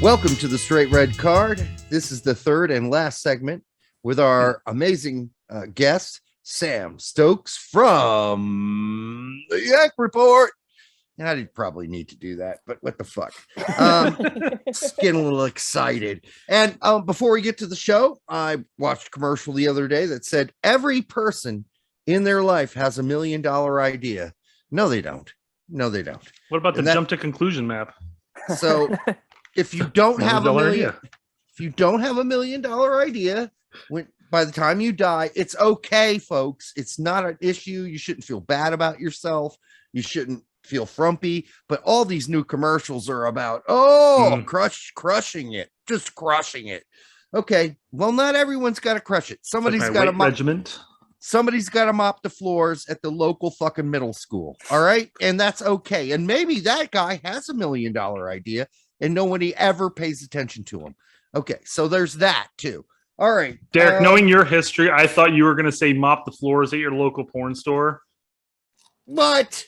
Welcome to the Straight Red Card. This is the third and last segment with our amazing guest, Sam Stokes from the Yank Report. And I did probably need to do that, but what the fuck? Just getting a little excited. And before we get to the show, I watched a commercial the other day that said every person in their life has $1 million idea. No, they don't. No, they don't. What about the jump to conclusion map? So if you don't have $1 million, if you don't have $1 million idea, by the time you die, it's okay, folks. It's not an issue. You shouldn't feel bad about yourself. You shouldn't feel frumpy. But all these new commercials are about crushing it, just crushing it. Okay, well, not everyone's got to crush it. Somebody's got to regiment. Somebody's got to mop the floors at the local fucking middle school. All right. And that's okay. And maybe that guy has $1 million idea and nobody ever pays attention to him. Okay. So there's that too. All right. Derek, knowing your history, I thought you were going to say mop the floors at your local porn store. What?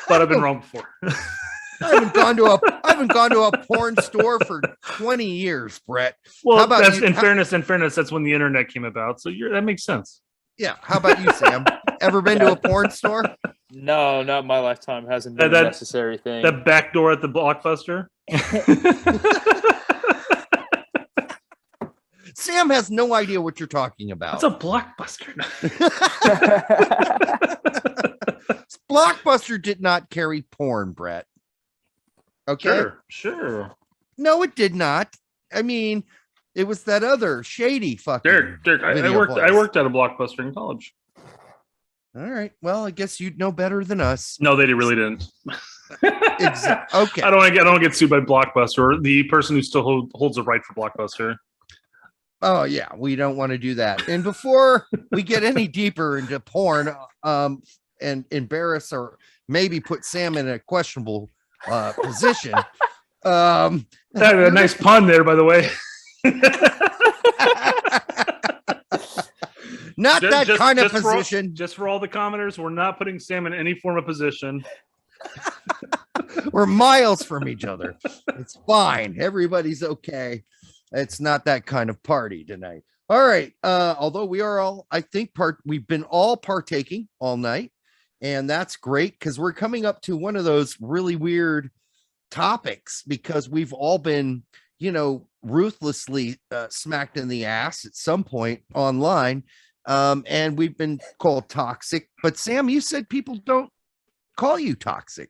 But I've been wrong before. I haven't gone to a porn store for 20 years, Brett. Well, that's in fairness, that's when the internet came about. So that makes sense. Yeah. How about you, Sam? Ever been to a porn store? No, not in my lifetime. Hasn't been a necessary thing. The back door at the Blockbuster. Sam has no idea what you're talking about. It's a Blockbuster. Blockbuster did not carry porn, Brett. Okay. Sure. No, it did not. I mean, it was that other shady fucking. Derek, I worked at a Blockbuster in college. All right. Well, I guess you'd know better than us. No, they really didn't. Okay. I don't get sued by Blockbuster, or the person who still holds a right for Blockbuster. Oh yeah, we don't want to do that. And before we get any deeper into porn, and embarrass or maybe put Sam in a questionable position. A nice pun there, by the way. Not that kind of position. Just for all the commenters, we're not putting Sam in any form of position. We're miles from each other. It's fine. Everybody's okay. It's not that kind of party tonight. All right. Although we are all, I think we've been all partaking all night, and that's great because we're coming up to one of those really weird topics because we've all been, ruthlessly smacked in the ass at some point online. And we've been called toxic, but Sam, you said people don't call you toxic.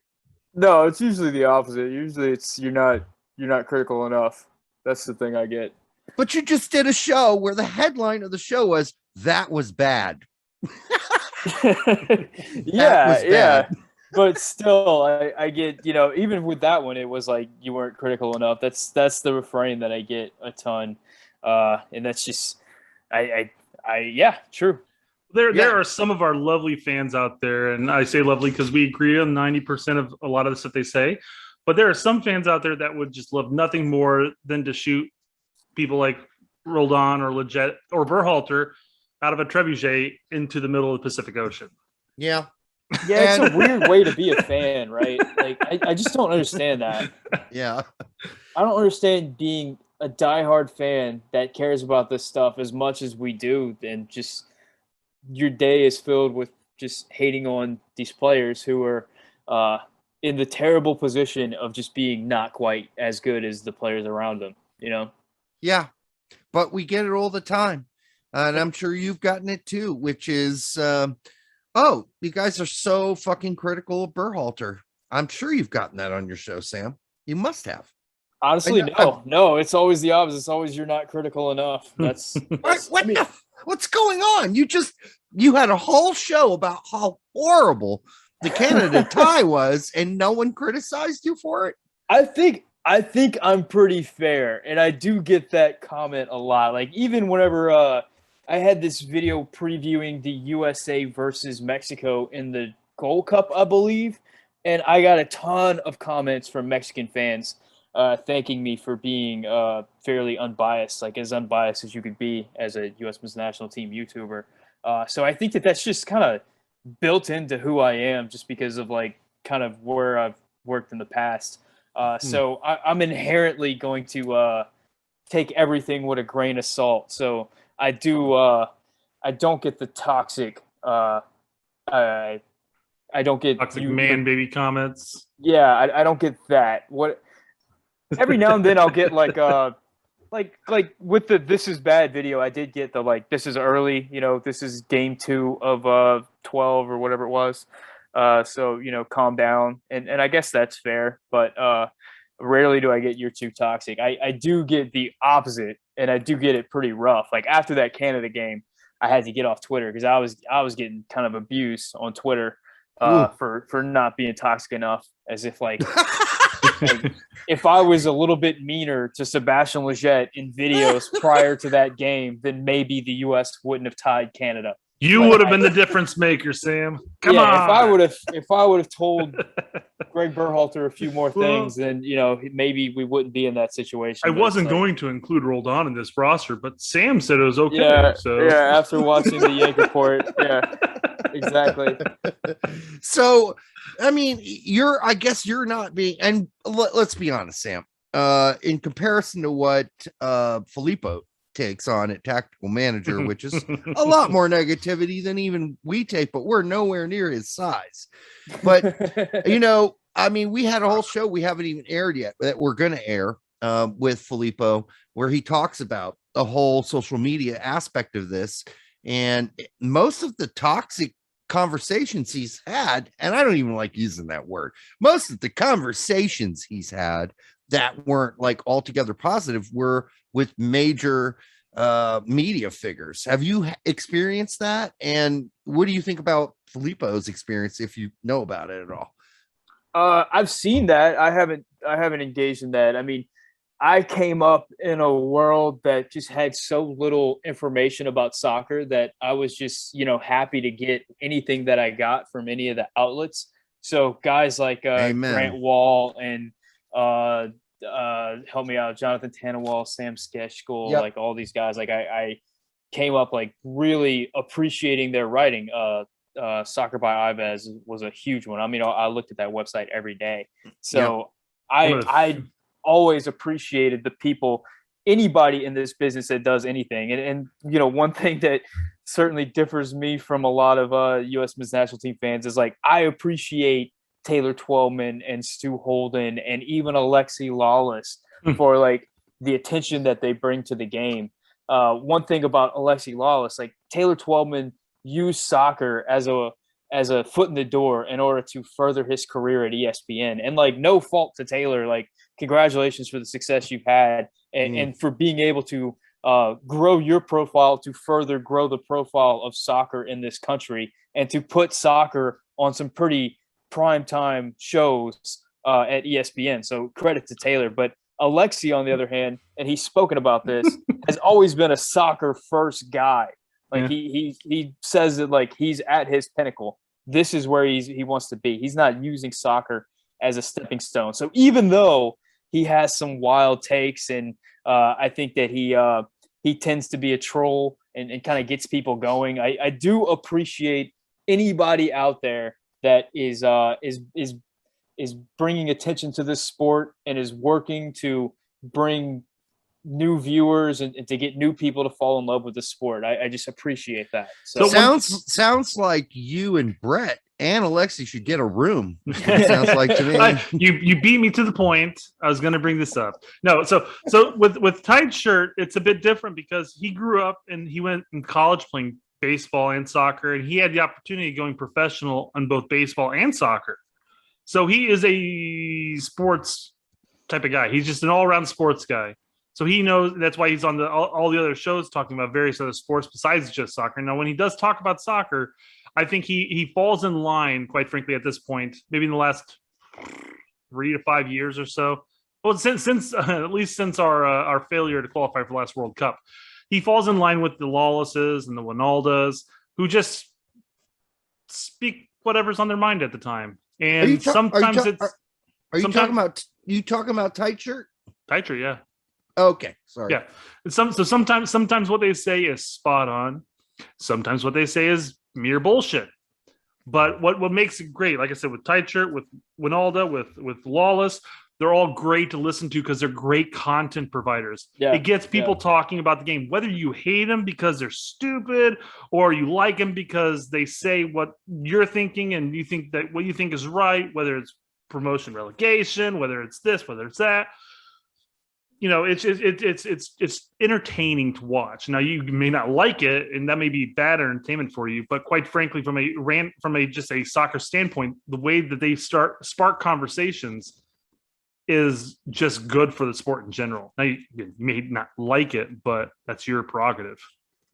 No, it's usually the opposite. Usually it's you're not critical enough. That's the thing I get. But you just did a show where the headline of the show was "That was bad." Yeah. But still, I get, even with that one, it was like you weren't critical enough. That's the refrain that I get a ton, and that's just, yeah, true. There are some of our lovely fans out there, and I say lovely because we agree on 90% of a lot of the stuff they say. But there are some fans out there that would just love nothing more than to shoot people like Roldan or Leggett or Berhalter out of a trebuchet into the middle of the Pacific Ocean. Yeah. Yeah, it's a weird way to be a fan, right? Like, I just don't understand that. Yeah. I don't understand being a diehard fan that cares about this stuff as much as we do, and just your day is filled with just hating on these players who are in the terrible position of just being not quite as good as the players around them, Yeah, but we get it all the time. And I'm sure you've gotten it too, which is, you guys are so fucking critical of Berhalter. I'm sure you've gotten that on your show, Sam. You must have. Honestly, no. It's always the opposite. It's always you're not critical enough. That's what's going on? You had a whole show about how horrible the Canada tie was, and no one criticized you for it. I think I'm pretty fair, and I do get that comment a lot. Like, even whenever I had this video previewing the USA versus Mexico in the Gold Cup, I believe, and I got a ton of comments from Mexican fans thanking me for being fairly unbiased, like as unbiased as you could be as a U.S. Men's National Team YouTuber. So I think that's just kind of built into who I am, just because of like kind of where I've worked in the past. So I'm inherently going to take everything with a grain of salt. So I don't get the toxic. I don't get toxic man baby comments. Yeah, I don't get that. What every now and then I'll get like with the "this is bad" video, I did get the like "this is early," this is game 2 of 12 or whatever it was. So calm down, and I guess that's fair, but rarely do I get "you're too toxic." I do get the opposite, and I do get it pretty rough. Like after that Canada game, I had to get off Twitter because I was getting kind of abused on Twitter for not being toxic enough, as if like if I was a little bit meaner to Sebastian Lletget in videos prior to that game, then maybe the U.S. wouldn't have tied Canada. You would have been the difference maker, Sam. Come on. If I would have told Greg Berhalter a few more things, then maybe we wouldn't be in that situation. I wasn't going to include Roldan in this roster, but Sam said it was okay. Yeah, after watching the Yank report, yeah, exactly. So, I mean, I guess you're not being, and let's be honest, Sam. In comparison to what Filippo takes on at Tactical Manager, which is a lot more negativity than even we take, but we're nowhere near his size. But I mean, we had a whole show we haven't even aired yet that we're going to air with Filippo, where he talks about the whole social media aspect of this, and most of the toxic conversations he's had, and I don't even like using that word, most of the conversations he's had that weren't like altogether positive were with major media figures. Have you experienced that? And what do you think about Filippo's experience, if you know about it at all? I've seen that. I haven't engaged in that. I mean, I came up in a world that just had so little information about soccer that I was just, happy to get anything that I got from any of the outlets. So guys like Grant Wall and help me out, Jonathan Tannenwall, Sam Skeshkull, like all these guys, like I came up like really appreciating their writing. Soccer by Ives was a huge one. I mean, I looked at that website every day. So I always appreciated the people, anybody in this business that does anything. And one thing that certainly differs me from a lot of U.S. men's national team fans is like, I appreciate Taylor Twellman and Stu Holden and even Alexi Lawless for like the attention that they bring to the game. One thing about Alexi Lawless, like Taylor Twellman used soccer as a foot in the door in order to further his career at ESPN, and like no fault to Taylor, like congratulations for the success you've had and for being able to grow your profile to further grow the profile of soccer in this country and to put soccer on some pretty primetime shows at ESPN. So credit to Taylor. But Alexi, on the other hand, and he's spoken about this, has always been a soccer first guy. Like he says that like he's at his pinnacle. This is where he wants to be. He's not using soccer as a stepping stone. So even though he has some wild takes, and I think that he tends to be a troll and kind of gets people going, I do appreciate anybody out there that is bringing attention to this sport and is working to bring new viewers and to get new people to fall in love with the sport. I just appreciate that. So sounds like you and Brett and Alexi should get a room. Sounds like to me. You beat me to the point. I was going to bring this up. No, so with Tight Shirt, it's a bit different because he grew up and he went in college playing baseball and soccer, and he had the opportunity of going professional on both baseball and soccer. So he is a sports type of guy. He's just an all-around sports guy. So he knows, that's why he's on all the other shows talking about various other sports besides just soccer. Now, when he does talk about soccer, I think he falls in line, quite frankly, at this point, maybe in the last 3 to 5 years or so. Well, since at least since our failure to qualify for the last World Cup, he falls in line with the Lawlesses and the Winaldas, who just speak whatever's on their mind at the time. And are you talking about Tight Shirt? Tight Shirt, yeah. Okay, sorry. Yeah. Sometimes what they say is spot on. Sometimes what they say is mere bullshit. But what makes it great, like I said, with Tight Shirt, with Winalda, with Lawless, They're all great to listen to because they're great content providers. Yeah, it gets people talking about the game, whether you hate them because they're stupid or you like them because they say what you're thinking and you think that what you think is right, whether it's promotion, relegation, whether it's this, whether it's that. It's entertaining to watch. Now you may not like it, and that may be bad entertainment for you. But quite frankly, from just a soccer standpoint, the way that they spark conversations is just good for the sport in general. Now you may not like it, but that's your prerogative.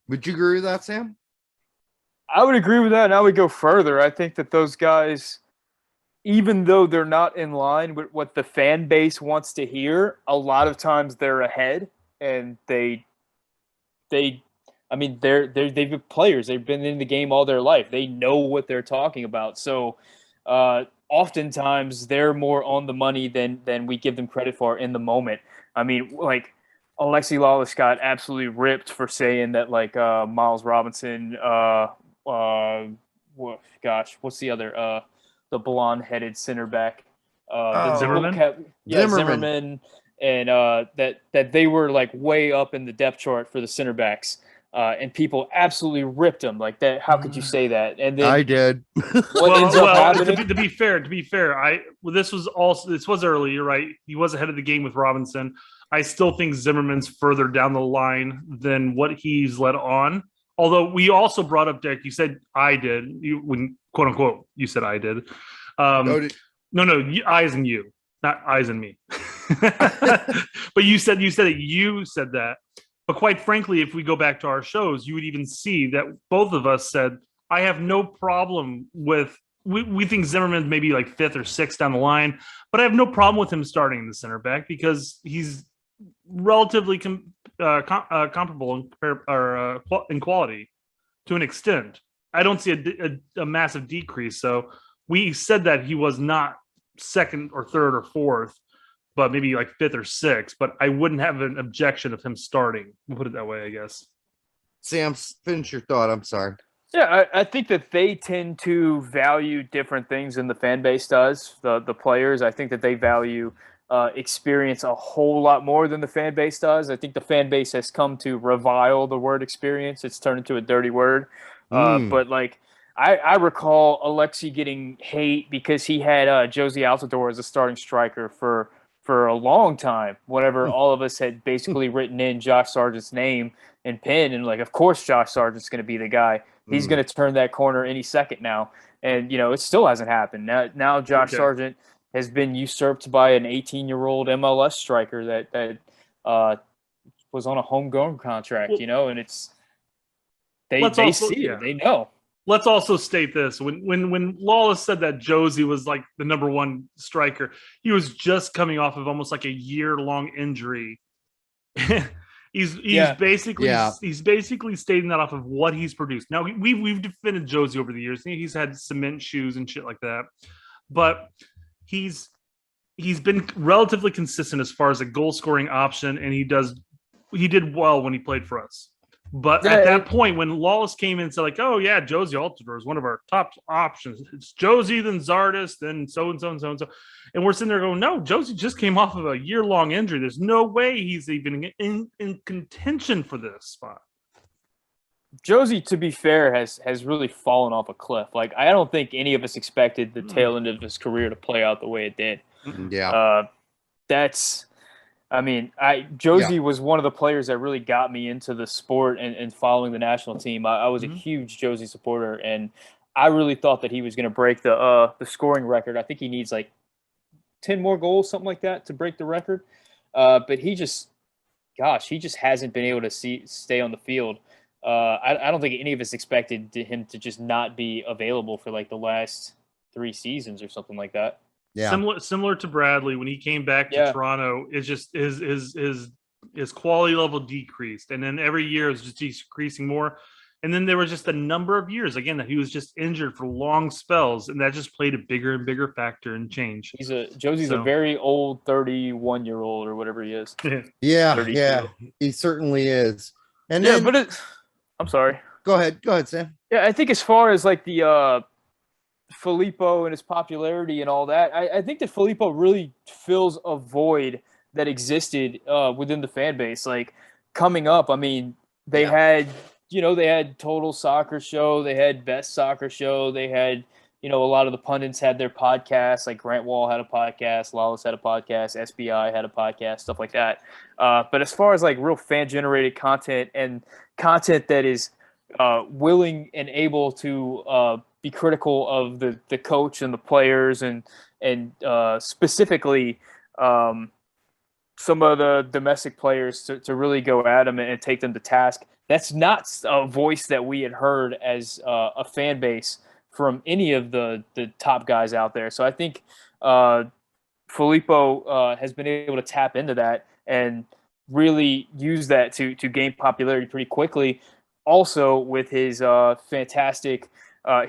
Would you agree with that, Sam? I would agree with that, and I would go further. I think that those guys, even though they're not in line with what the fan base wants to hear, a lot of times they're ahead, and they've been players. They've been in the game all their life. They know what they're talking about. So oftentimes they're more on the money than we give them credit for in the moment. I mean, like Alexi Lawless got absolutely ripped for saying that Miles Robinson, what's the other the blonde-headed center back, Zimmerman. Zimmerman, and that they were like way up in the depth chart for the center backs. And people absolutely ripped him like that. How could you say that? And then I did. To be fair, this was early. You're right. He was ahead of the game with Robinson. I still think Zimmerman's further down the line than what he's led on. Although we also brought up, Derek, you said I did. When quote unquote you said I did. No, eyes and you, not eyes and me. But you said that. But quite frankly, if we go back to our shows, you would even see that both of us said, I have no problem with, we think Zimmerman's maybe like 5th or 6th down the line, but I have no problem with him starting in the center back because he's relatively comparable in quality to an extent. I don't see a massive decrease. So we said that he was not 2nd or 3rd or 4th, but maybe like 5th or 6th, but I wouldn't have an objection of him starting. We'll put it that way, I guess. Sam, finish your thought. I'm sorry. Yeah, I think that they tend to value different things than the fan base does. The players, I think that they value experience a whole lot more than the fan base does. I think the fan base has come to revile the word experience. It's turned into a dirty word. But like, I recall Alexi getting hate because he had Josie Altidore as a starting striker for a long time, whenever all of us had basically written in Josh Sargent's name and pen, and like, of course, Josh Sargent's going to be the guy. He's going to turn that corner any second now. And, it still hasn't happened. Now Josh Sargent has been usurped by an 18-year-old MLS striker that was on a homegrown contract, and it's they see it. They know. Let's also state this. When Lawless said that Josie was like the number 1 striker, he was just coming off of almost like a year-long injury. he's basically stating that off of what he's produced. Now we've defended Josie over the years. He's had cement shoes and shit like that. But he's been relatively consistent as far as a goal-scoring option, and he did well when he played for us. But at that point, when Lawless came in and said, like, oh, yeah, Josie Altidore is one of our top options. It's Josie, then Zardes, then so-and-so and so-and-so. And we're sitting there going, no, Josie just came off of a year-long injury. There's no way he's even in contention for this spot. Josie, to be fair, has really fallen off a cliff. Like, I don't think any of us expected the tail end of his career to play out the way it did. Yeah. Josie was one of the players that really got me into the sport and following the national team. I was a huge Josie supporter, and I really thought that he was going to break the scoring record. I think he needs like 10 more goals, something like that, to break the record. But he just hasn't been able to stay on the field. I don't think any of us expected him to just not be available for like the last 3 seasons or something like that. Yeah. Similar to Bradley when he came back to Toronto, it's just his quality level decreased, and then every year it was just decreasing more. And then there was just a number of years again that he was just injured for long spells, and that just played a bigger and bigger factor in change. Josie's a very old 31-year-old or whatever he is. Yeah, he certainly is. And I'm sorry. Go ahead, Sam. Yeah, I think as far as like the Filippo and his popularity and all that, I think that Filippo really fills a void that existed within the fan base. Like coming up, I mean, they had Total Soccer Show, they had Best Soccer Show, they had a lot of the pundits had their podcasts. Like Grant Wall had a podcast, Lawless had a podcast, SBI had a podcast, stuff like that. But as far as like real fan generated content and content that is willing and able to be critical of the coach and the players and specifically some of the domestic players to really go at them and take them to task. That's not a voice that we had heard as a fan base from any of the top guys out there. So I think Filippo has been able to tap into that and really use that to gain popularity pretty quickly. Also with his fantastic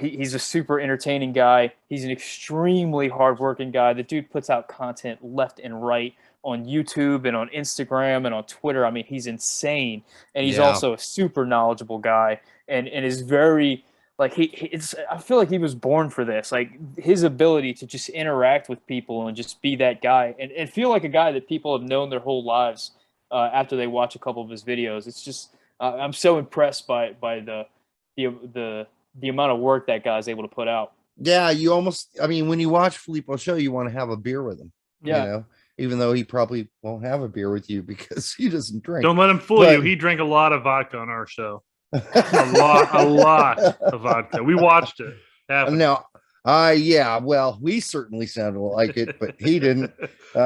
he's a super entertaining guy. He's an extremely hardworking guy. The dude puts out content left and right on YouTube and on Instagram and on Twitter. I mean, he's insane. And he's also a super knowledgeable guy and is very like I feel like he was born for this. Like his ability to just interact with people and just be that guy and feel like a guy that people have known their whole lives after they watch a couple of his videos. It's just I'm so impressed by the amount of work that guy's able to put out. Yeah, when you watch Filippo's show, you want to have a beer with him. Yeah. Even though he probably won't have a beer with you because he doesn't drink. Don't let him fool you. He drank a lot of vodka on our show. a lot of vodka. We watched it happen. Now, well, we certainly sounded like it, but he didn't.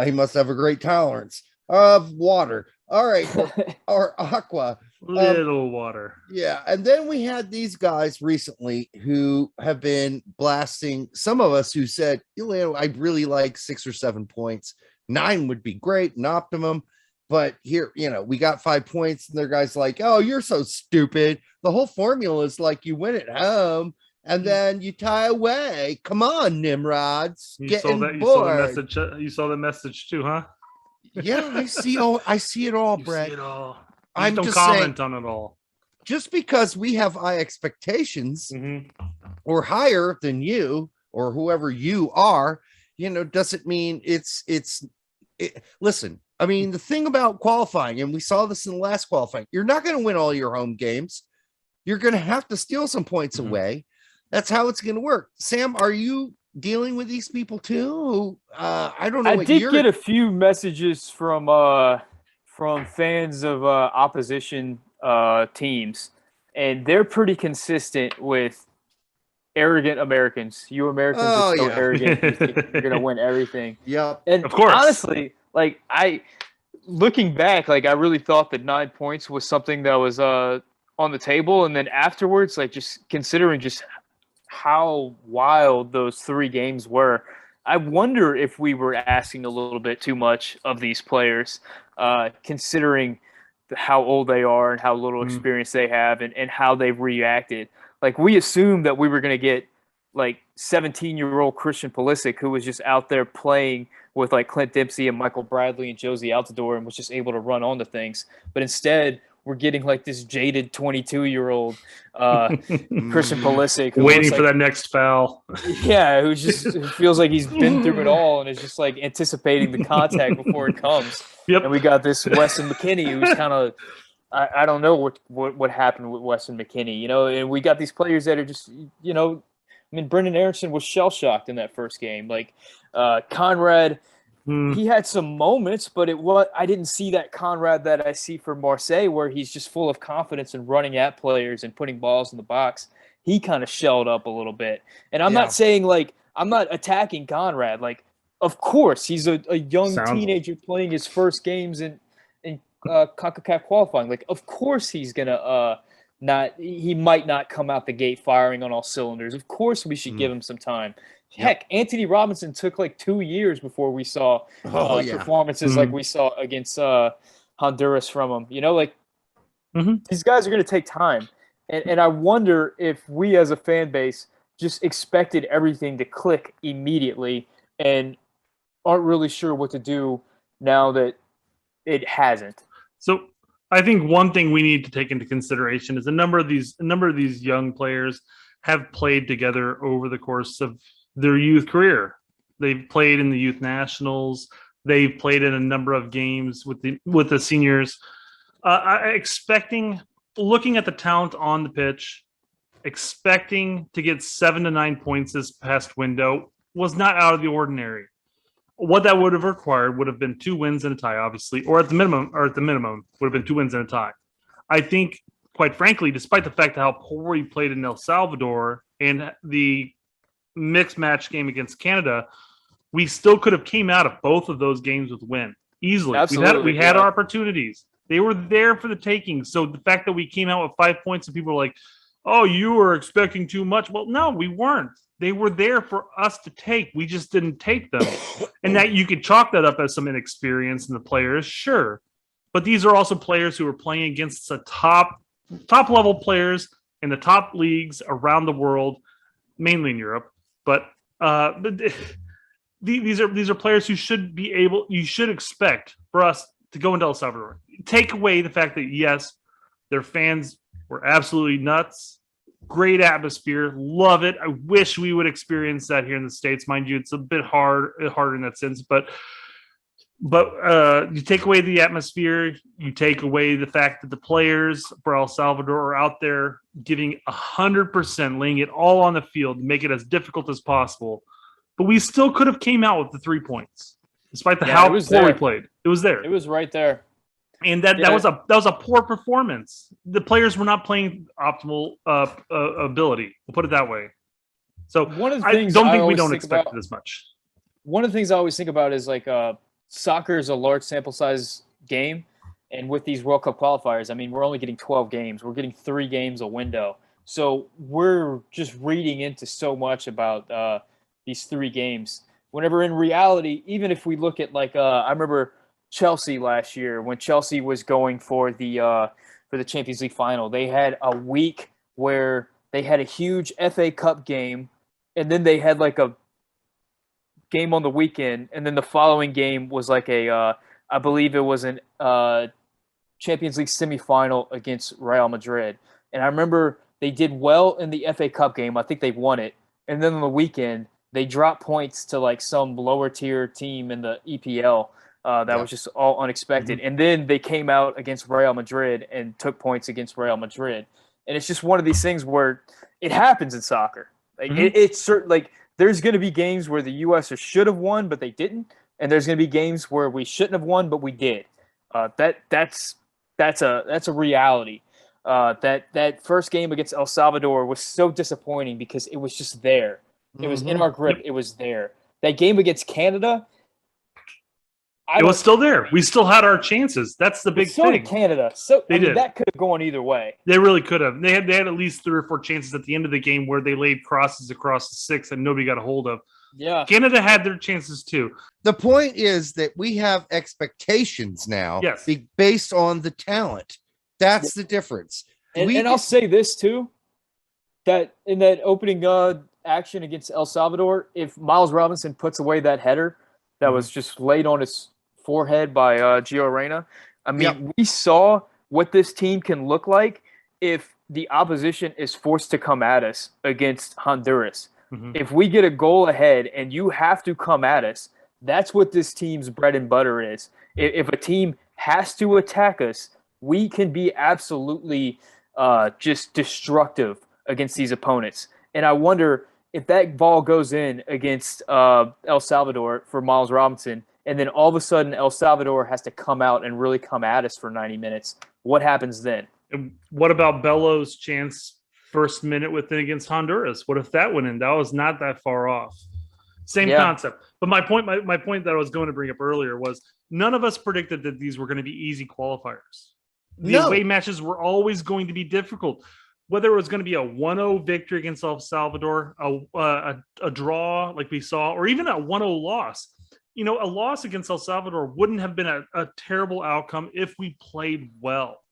He must have a great tolerance of water. All right, or aqua. Little water. Yeah, and then we had these guys recently who have been blasting some of us who said, I really like 6 or 7 points. 9 would be great, an optimum. But here, we got 5 points, and their guys like, oh, you're so stupid. The whole formula is like you win at home, and then you tie away. Come on, Nimrods. You saw the message too, huh? Yeah, I see it all, Brett. See it all. I'm don't just comment saying, on it all. Just because we have high expectations or higher than you or whoever you are, doesn't mean it's listen. I mean, the thing about qualifying, and we saw this in the last qualifying, you're not going to win all your home games. You're going to have to steal some points away. That's how it's going to work. Sam, are you dealing with these people too? I don't know. I did get a few messages from fans of opposition teams, and they're pretty consistent with arrogant Americans. You Americans are so arrogant. You think you're going to win everything. Yeah. And of course, honestly, like looking back, like I really thought that 9 points was something that was on the table, and then afterwards, like just considering just how wild those 3 games were, I wonder if we were asking a little bit too much of these players, considering how old they are and how little experience they have and how they've reacted. Like we assumed that we were going to get like 17-year-old Christian Pulisic, who was just out there playing with like Clint Dempsey and Michael Bradley and Josie Altidore and was just able to run onto things. But instead, we're getting like this jaded 22-year-old Christian Pulisic waiting for that next foul. Yeah, who feels like he's been through it all and is just like anticipating the contact before it comes. Yep. And we got this Weston McKennie who's kind of I don't know what happened with Weston McKennie, and we got these players that are just, Brendan Aronson was shell-shocked in that first game. Like Conrad, he had some moments, but I didn't see that Conrad that I see for Marseille, where he's just full of confidence and running at players and putting balls in the box. He kind of shelled up a little bit. And I'm not saying I'm not attacking Conrad. Like, of course, he's a young teenager playing his first games in CONCACAF qualifying. Like, of course he's gonna he might not come out the gate firing on all cylinders. Of course we should give him some time. Heck, Anthony Robinson took like 2 years before we saw performances like we saw against Honduras from him. These guys are going to take time. And I wonder if we as a fan base just expected everything to click immediately and aren't really sure what to do now that it hasn't. So I think one thing we need to take into consideration is a number of these young players, have played together over the course of their youth career. They've played in the youth nationals. They've played in a number of games with the seniors. Looking at the talent on the pitch, expecting to get 7 to 9 points this past window was not out of the ordinary. What that would have required would have been 2 wins and a tie, obviously, or at the minimum would have been 2 wins and a tie. I think, quite frankly, despite the fact of how poor we played in El Salvador and the mixed match game against Canada, we still could have came out of both of those games with win easily. Absolutely, we had our opportunities. They were there for the taking. So the fact that we came out with 5 points and people were like, oh, you were expecting too much. Well, no, we weren't. They were there for us to take. We just didn't take them. And that you could chalk that up as some inexperience in the players, sure. But these are also players who are playing against the top level players in the top leagues around the world, mainly in Europe. But these are players who you should expect for us to go into El Salvador. Take away the fact that, yes, their fans were absolutely nuts. Great atmosphere. Love it. I wish we would experience that here in the States. Mind you, it's a bit harder in that sense. But you take away the atmosphere. You take away the fact that the players for El Salvador are out there giving 100%, laying it all on the field to make it as difficult as possible. But we still could have came out with the 3 points, despite how poor we played. It was there. It was right there. And that was a poor performance. The players were not playing optimal ability. We'll put it that way. So one of the I things don't think we don't expect it as much. One of the things I always think about is like soccer is a large sample size game, and with these World Cup qualifiers, I mean, we're only getting 12 games. We're getting 3 games a window. So we're just reading into so much about these 3 games. Whenever in reality, even if we look at like I remember Chelsea last year when Chelsea was going for the Champions League final, they had a week where they had a huge FA Cup game, and then they had like a game on the weekend, and then the following game was like I believe it was an Champions League semifinal against Real Madrid. And I remember they did well in the FA Cup game. I think they won it. And then on the weekend, they dropped points to like some lower tier team in the EPL. That was just all unexpected. Mm-hmm. And then they came out against Real Madrid and took points against Real Madrid. And it's just one of these things where it happens in soccer. Like it's certain, like there's going to be games where the U.S. should have won, but they didn't. And there's going to be games where we shouldn't have won, but we did. That's a reality. That first game against El Salvador was so disappointing because it was just there. It was in our grip. It was there. That game against Canada, it was still there. We still had our chances. That's the big thing. So did Canada. So I mean, that could have gone either way. They really could have. They had at least 3 or 4 chances at the end of the game where they laid crosses across the 6 and nobody got a hold of. Yeah. Canada had their chances too. The point is that we have expectations now based on the talent. That's the difference. And I'll say this too, that in that opening action against El Salvador, if Miles Robinson puts away that header that was just laid on his forehead by Gio Reyna, I mean, we saw what this team can look like if the opposition is forced to come at us against Honduras. Mm-hmm. If we get a goal ahead and you have to come at us, that's what this team's bread and butter is. If a team has to attack us, we can be absolutely just destructive against these opponents. And I wonder if that ball goes in against El Salvador for Miles Robinson, and then all of a sudden El Salvador has to come out and really come at us for 90 minutes, what happens then? And what about Bello's chance first minute within against Honduras? What if that went in? That was not that far off. Same concept. But my point that I was going to bring up earlier was none of us predicted that these were going to be easy qualifiers. The away matches were always going to be difficult. Whether it was going to be a 1-0 victory against El Salvador, a draw like we saw, or even a 1-0 loss. You know, a loss against El Salvador wouldn't have been a terrible outcome if we played well.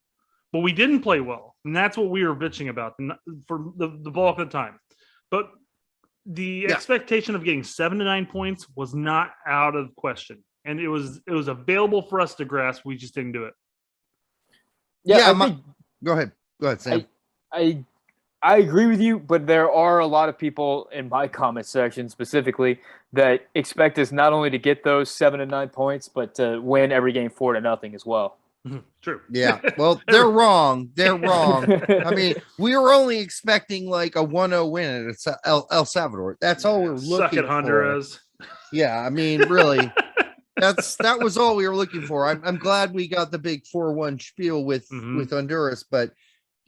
But we didn't play well, and that's what we were bitching about for the bulk of the time. But the expectation of getting 7 to 9 points was not out of question, and it was available for us to grasp. We just didn't do it. Yeah, go ahead, Sam. I agree with you, but there are a lot of people in my comment section specifically that expect us not only to get those 7 to 9 points, but to win every game 4-0 as well. True. Yeah. Well, they're wrong. They're wrong. I mean, we were only expecting like a 1-0 win at El Salvador. That's all we're looking Suck at Honduras. for. Yeah. I mean, really, that was all we were looking for. I'm glad we got the big 4-1 spiel with Honduras, but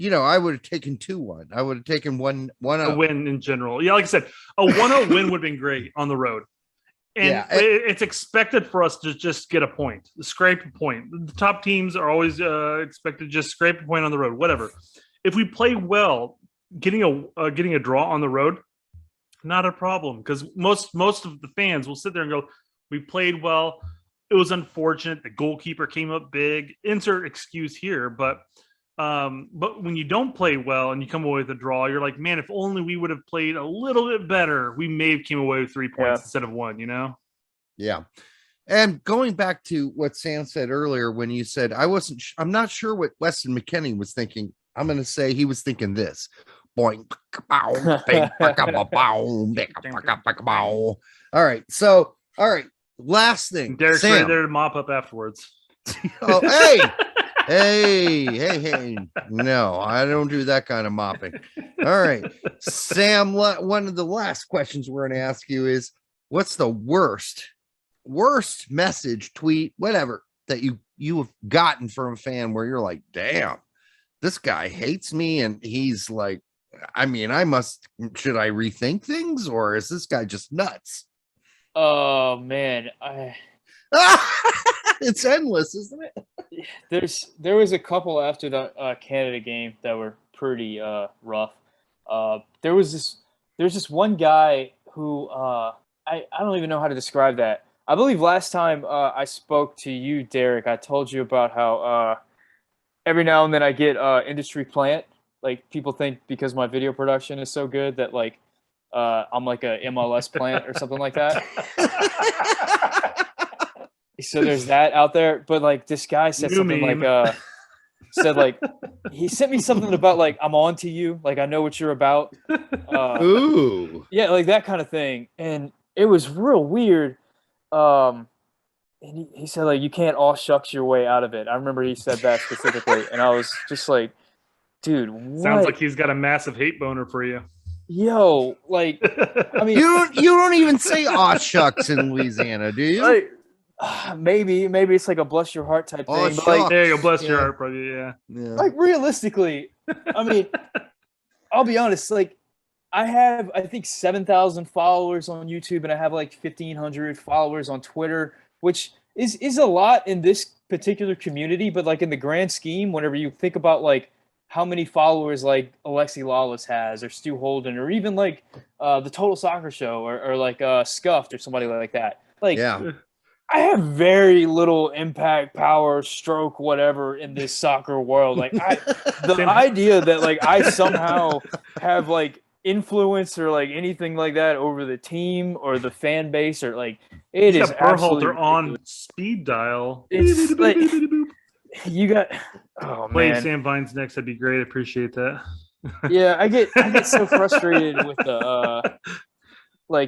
I would have taken 2-1. I would have taken 1-0. A win in general. Yeah, like I said, a 1-0 win would have been great on the road. And it's expected for us to just get a point, scrape a point. The top teams are always expected to just scrape a point on the road, whatever. If we play well, getting a draw on the road, not a problem, because most of the fans will sit there and go, we played well. It was unfortunate. The goalkeeper came up big. Insert excuse here, but when you don't play well and you come away with a draw, you're like, man, if only we would have played a little bit better, we may have came away with 3 points instead of 1, Yeah. And going back to what Sam said earlier, when you said, I'm not sure what Weston McKennie was thinking. I'm going to say he was thinking this. Boing. All right. So, last thing. Derek's Sam. right there to mop up afterwards. Oh, hey. Hey. No, I don't do that kind of mopping. All right. Sam, one of the last questions we're going to ask you is, what's the worst message, tweet, whatever, that you have gotten from a fan where you're like, damn, this guy hates me, and he's like, I mean, should I rethink things, or is this guy just nuts? Oh, man. It's endless, isn't it? There was a couple after the Canada game that were pretty rough. There's this one guy who I don't even know how to describe that. I believe last time I spoke to you, Derek, I told you about how every now and then I get industry plant. Like, people think because my video production is so good that like I'm like a MLS plant or something like that. So there's that out there, but like this guy said something like he sent me something about like, I'm on to you, like I know what you're about. Ooh. Yeah, like that kind of thing. And it was real weird. And he said like, you can't all shucks your way out of it. I remember he said that specifically, and I was just like, dude, what? Sounds like he's got a massive hate boner for you. Yo, like, I mean, you don't even say aw shucks in Louisiana, do you? Like, maybe it's like a bless your heart type thing. But like, there you go, bless your heart, brother. Yeah. Like, realistically, I mean, I'll be honest. Like, I think 7,000 followers on YouTube, and I have like 1,500 followers on Twitter, which is a lot in this particular community. But like in the grand scheme, whenever you think about like how many followers like Alexi Lawless has, or Stu Holden, or even like the Total Soccer Show, or like Scuffed, or somebody like that, like. Yeah. I have very little impact, power, stroke, whatever in this soccer world. Like the idea that like I somehow have like influence or like anything like that over the team or the fan base, or like it is Berhalter on speed dial. It's like you got Play Sam Vines next. That'd be great. I appreciate that. Yeah, I get so frustrated with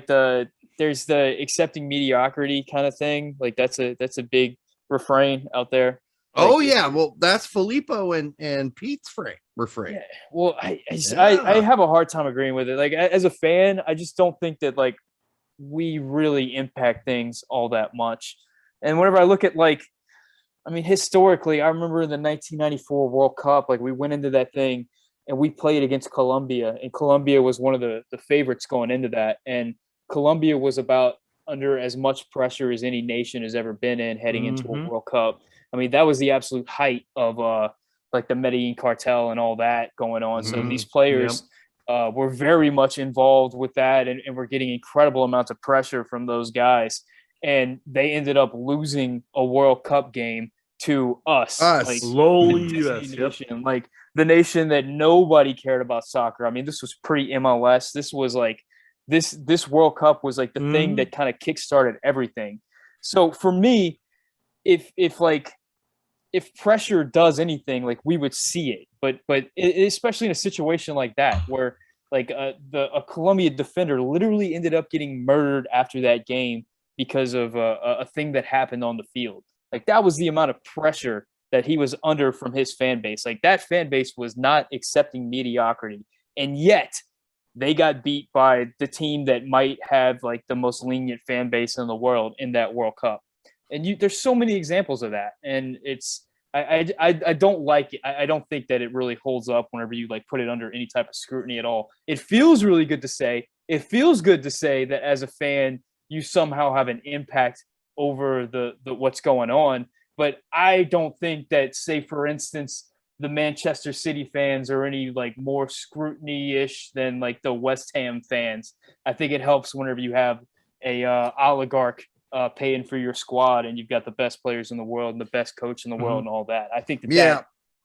the there's the accepting mediocrity kind of thing. Like that's a big refrain out there. Like, oh yeah, well that's Filippo and Pete's refrain. Yeah. Well, I have a hard time agreeing with it. Like as a fan, I just don't think that like we really impact things all that much. And whenever I look at like, I mean, historically, I remember in the 1994 World Cup, like we went into that thing and we played against Colombia, and Colombia was one of the favorites going into that. And Colombia was about under as much pressure as any nation has ever been in heading into a World Cup. I mean, that was the absolute height of like the Medellin cartel and all that going on. So these players were very much involved with that, and were getting incredible amounts of pressure from those guys. And they ended up losing a World Cup game to us. Like, lowly US, nation, like the nation that nobody cared about soccer. I mean, this was pre-MLS. This was like this World Cup was like the thing that kind of kickstarted everything. So for me, if like if pressure does anything, like we would see it. But especially in a situation like that, where like a Columbia defender literally ended up getting murdered after that game because of a thing that happened on the field. Like that was the amount of pressure that he was under from his fan base. Like that fan base was not accepting mediocrity, and yet they got beat by the team that might have like the most lenient fan base in the world in that World Cup. And there's so many examples of that, and I don't like it. I don't think that it really holds up whenever you like put it under any type of scrutiny at all. It feels really good to say. It feels good to say that as a fan, you somehow have an impact over the what's going on. But I don't think that, say for instance, the Manchester City fans are any like more scrutiny-ish than like the West Ham fans. I think it helps whenever you have a oligarch paying for your squad and you've got the best players in the world and the best coach in the world and all that. I think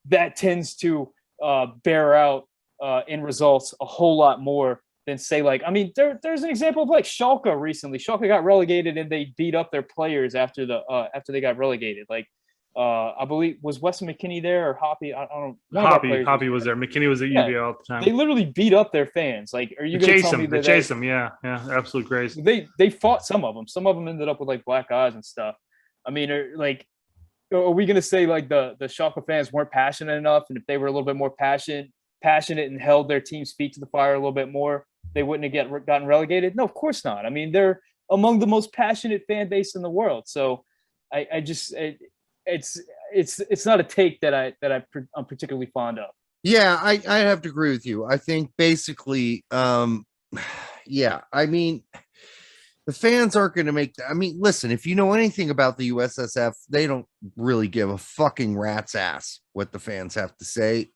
that tends to bear out in results a whole lot more than say like, I mean, there's an example of like Schalke recently. Schalke got relegated and they beat up their players after they got relegated. Like I believe was Weston McKennie there or Hoppy? I don't know. Hoppy was there. McKinney was at UVL at the time. They literally beat up their fans. Like, are you going to tell me that they chase them? Yeah, absolutely crazy. They fought some of them. Some of them ended up with like black eyes and stuff. I mean, are we going to say like the Schalke fans weren't passionate enough, and if they were a little bit more passionate and held their team's feet to the fire a little bit more, they wouldn't have gotten relegated? No, of course not. I mean, they're among the most passionate fan base in the world. So it's not a take that I'm particularly fond of. Yeah, I have to agree with you. I think basically, yeah, I mean, the fans aren't going to make I mean, listen, if you know anything about the USSF, they don't really give a fucking rat's ass what the fans have to say.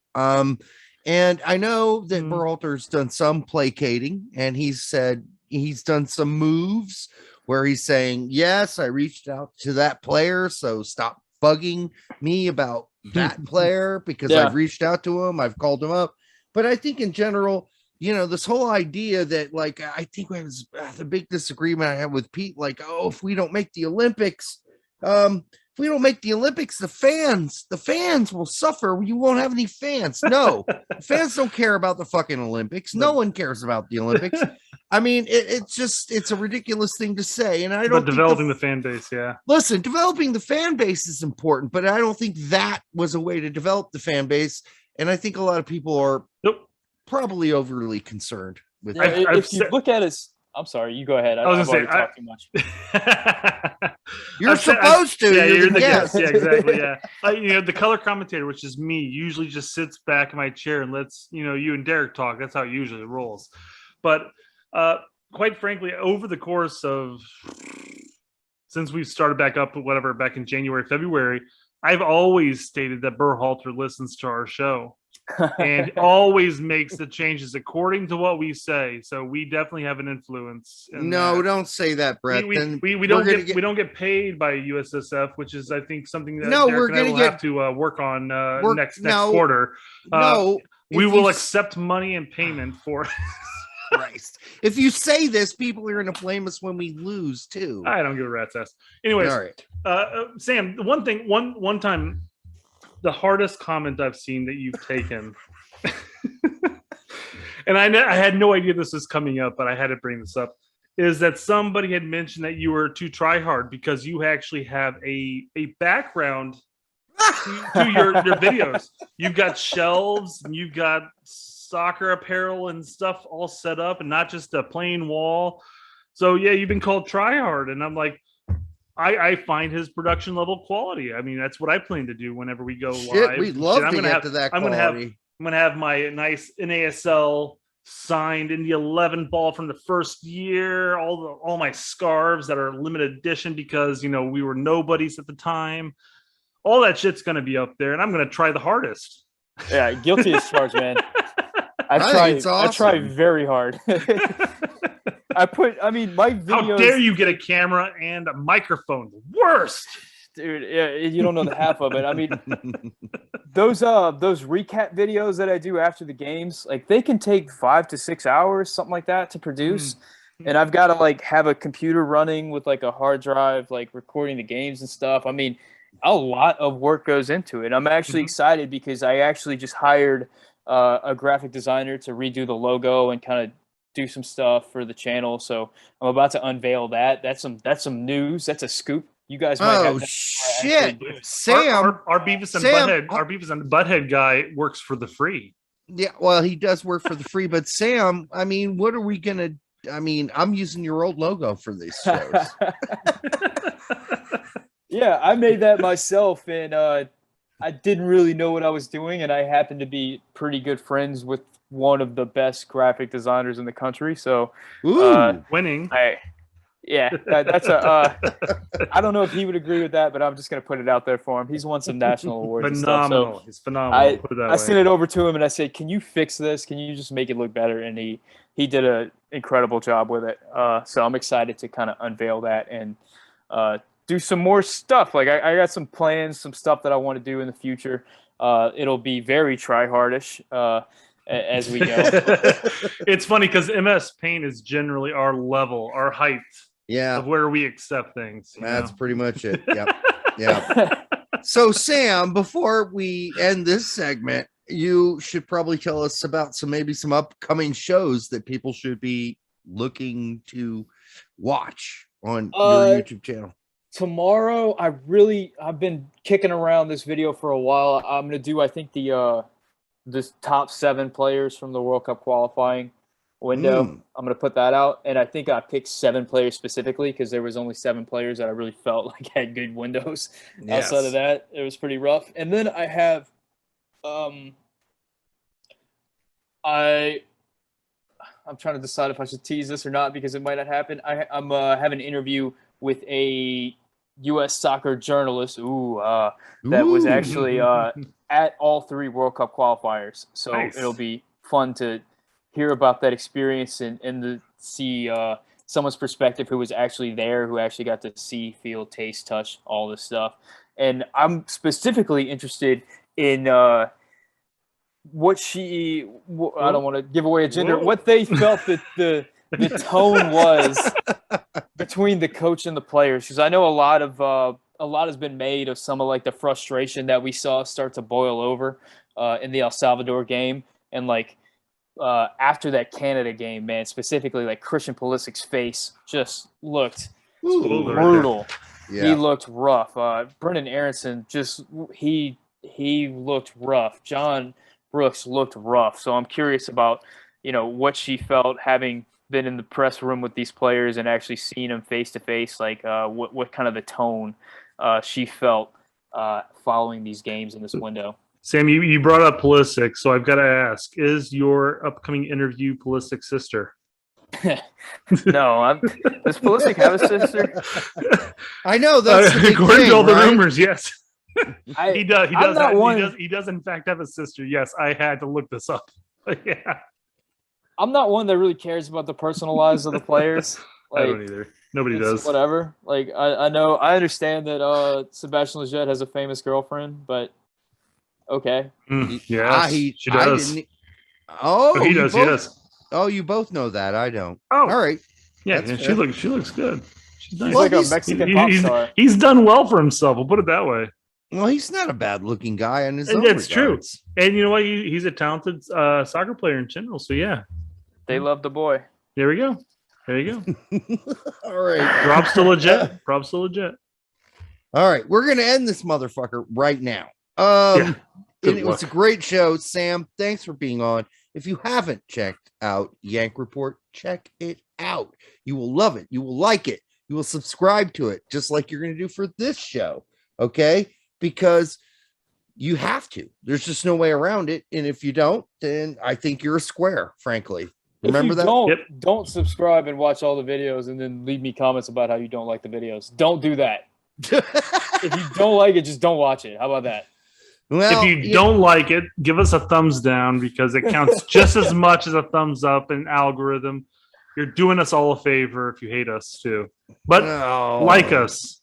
And I know that Berhalter's done some placating, and he's said he's done some moves where he's saying, yes, I reached out to that player, so stop bugging me about that player because I've reached out to him, I've called him up. But I think in general, you know, this whole idea that like, I think it was the big disagreement I had with Pete, like, oh, if we don't make the Olympics, the fans will suffer. You won't have any fans. No, fans don't care about the fucking Olympics. No one cares about the Olympics. I mean, it's a ridiculous thing to say. And I don't. But developing the fan base, yeah. Listen, developing the fan base is important, but I don't think that was a way to develop the fan base. And I think a lot of people are probably overly concerned with that. If you look at us. I'm sorry, you go ahead. I was going to say, talk too much. You're supposed to. Yeah, you're the guest. Yeah, exactly. Yeah. You know, the color commentator, which is me, usually just sits back in my chair and lets, you and Derek talk. That's how it usually rolls. But quite frankly, over the course of, since we've started back up, back in January, February, I've always stated that Berhalter listens to our show. And always makes the changes according to what we say. So we definitely have an influence. No, don't say that, Brett. We don't get paid by USSF, which is I think something that we're going to have to work on next quarter. We will accept money and payment for. Christ. If you say this, people are going to blame us when we lose too. I don't give a rat's ass. Anyways, all right. Sam, one time. The hardest comment I've seen that you've taken, and I had no idea this was coming up, but I had to bring this up, is that somebody had mentioned that you were too try hard because you actually have a background to your videos. You've got shelves, and you've got soccer apparel and stuff all set up, and not just a plain wall. So yeah, you've been called try hard, and I'm like, I find his production level quality. I mean, that's what I plan to do whenever we go live. We'd love to get to that quality. I'm gonna have my nice NASL signed in the 11 ball from the first year. All my scarves that are limited edition because we were nobodies at the time. All that shit's gonna be up there, and I'm gonna try the hardest. Yeah, guilty as charged, man. I try very hard. my videos. How dare you get a camera and a microphone? The worst, dude. Yeah, you don't know the half of it. I mean, those recap videos that I do after the games, like they can take 5 to 6 hours, something like that, to produce. And I've got to like have a computer running with like a hard drive, like recording the games and stuff. I mean, a lot of work goes into it. I'm actually excited because I actually just hired a graphic designer to redo the logo and kind of do some stuff for the channel. So I'm about to unveil that. That's some news. That's a scoop. You guys might have. Oh shit, Sam! Our Beavis and Sam, Butthead, our Beavis and Butthead guy works for the free. Yeah, well, he does work for the free, but Sam, I mean, what are we gonna? I mean, I'm using your old logo for these shows. Yeah, I made that myself, and I didn't really know what I was doing, and I happened to be pretty good friends with one of the best graphic designers in the country. So, winning. That's a. I don't know if he would agree with that, but I'm just gonna put it out there for him. He's won some national awards. Phenomenal. And stuff, so it's phenomenal. I sent it over to him, and I said, "Can you fix this? Can you just make it look better?" And he did an incredible job with it. So I'm excited to kind of unveil that and do some more stuff. Like I got some plans, some stuff that I want to do in the future. It'll be very try-hardish, as we know. It's funny because MS Paint is generally our level, our height of where we accept things. That's pretty much it. Yep. Yeah. So, Sam, before we end this segment, you should probably tell us about some upcoming shows that people should be looking to watch on your YouTube channel. Tomorrow, I've been kicking around this video for a while. I'm gonna do, I think, this top 7 players from the World Cup qualifying window. I'm gonna put that out, and I think I picked 7 players specifically because there was only 7 players that I really felt like had good windows. Yes. Outside of that, it was pretty rough. And then I have, I'm trying to decide if I should tease this or not because it might not happen. I'm having an interview with a U.S. soccer journalist that was actually at all 3 World Cup qualifiers. So It'll be fun to hear about that experience and to see someone's perspective who was actually there, who actually got to see, feel, taste, touch, all this stuff. And I'm specifically interested in what I don't want to give away a gender, what they felt that the tone was between the coach and the players, because I know a lot has been made of some of like the frustration that we saw start to boil over in the El Salvador game, and like after that Canada game, man, specifically like Christian Pulisic's face just looked brutal. Yeah. He looked rough. Brendan Aronson he looked rough. John Brooks looked rough. So I'm curious about what she felt having been in the press room with these players and actually seeing them face to face, like what kind of the tone she felt following these games in this window. Sam, you brought up Pulisic, so I've got to ask: is your upcoming interview Pulisic's sister? No, does Pulisic have a sister? I know that's according to all the rumors. Yes, he does. He does in fact have a sister. Yes, I had to look this up. Yeah. I'm not one that really cares about the personal lives of the players. Like, I don't either. Nobody does. Whatever. Like I understand that Sebastian Lletget has a famous girlfriend, but okay. Yeah, she does. He does. Yes. Oh, you both know that. I don't. Oh, all right. Yeah, she looks good. She's nice. He's like a Mexican pop star. He's done well for himself. We'll put it that way. Well, he's not a bad-looking guy in his own That's regards. True. And you know what? He's a talented soccer player in general. So yeah, they love the boy. There we go. There you go. All right. Props to Lletget. Props to Lletget. All right, we're gonna end this motherfucker right now. It was a great show, Sam. Thanks for being on. If you haven't checked out Yank Report, check it out. You will love it. You will like it. You will subscribe to it, just like you're going to do for this show. Okay? Because you have to. There's just no way around it. And if you don't, then I think you're a square, frankly. Remember that? Don't subscribe and watch all the videos and then leave me comments about how you don't like the videos. Don't do that. If you don't like it, just don't watch it. How about that? Well, if you don't like it, give us a thumbs down because it counts just as much as a thumbs up in algorithm. You're doing us all a favor if you hate us too. But like us.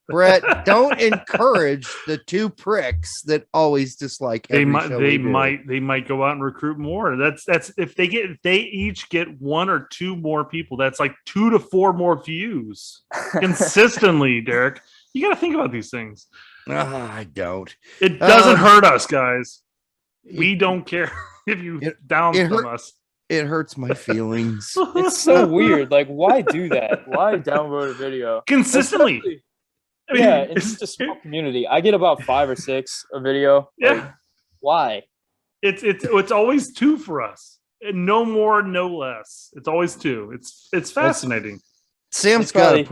Brett, don't encourage the 2 pricks that always dislike every show they might go out and recruit more. That's if they each get 1 or 2 more people, that's like 2 to 4 more views consistently, Derek. You got to think about these things. I don't. It doesn't hurt us, guys. We don't care if you from us. It hurts my feelings. It's so weird. Like, why do that? Why download a video consistently? I mean, yeah, it's just a small community. I get about 5 or 6 a video. Yeah. Like, why? It's always 2 for us. No more, no less. It's always 2. It's fascinating. Sam's probably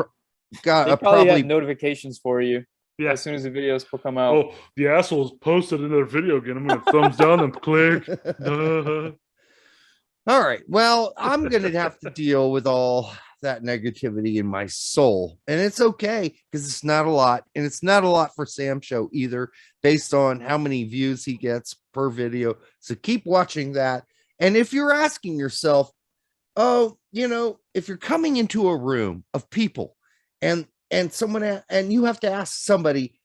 probably have notifications for you. Yeah. As soon as the videos come out. Oh, the assholes posted another video again. I'm gonna thumbs down and click. All right. Well, I'm gonna have to deal with all that negativity in my soul, and it's okay because it's not a lot, and it's not a lot for Sam's show either, based on how many views he gets per video. So keep watching that. And if you're asking yourself, oh, if you're coming into a room of people and someone and you have to ask somebody,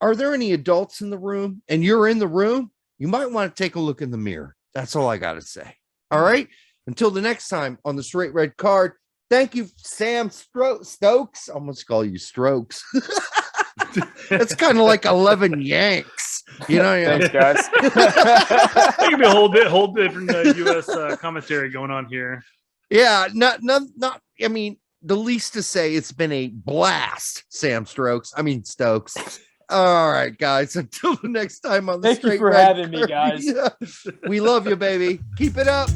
are there any adults in the room? And you're in the room, you might want to take a look in the mirror. That's all I got to say. All right. Until the next time on the Straight Red Card. Thank you, Sam Stokes. I'm going to call you Strokes. It's kind of like 11 Yanks. Thanks, guys. There could be a whole different U.S. commentary going on here. Yeah, not. I mean, the least to say, it's been a blast, Stokes. All right, guys. Until the next time on the Thank Straight you for Red having Card. me, guys. Yeah. We love you, baby. Keep it up.